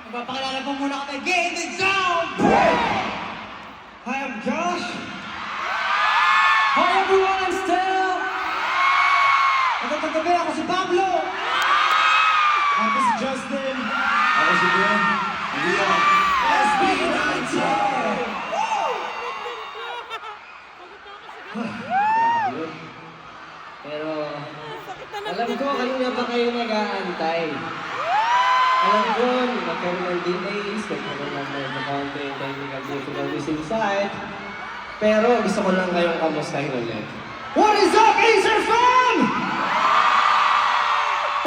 Magpapakilala po muna kami. Get the sound! Hi, I'm Josh. Hi everyone, I'm Stel! Nagtatabi ako si Pablo! Ako si Justin. Ako si Ben. Leon. SB19! Pero, alam ko kanina pa kayo nag-aantay. Alam ko, nagkaroon ng delays, nagkaroon ng konting technical difficulties inside. Pero gusto ko lang kayong kamustahin ulit. What is up, Acer fam?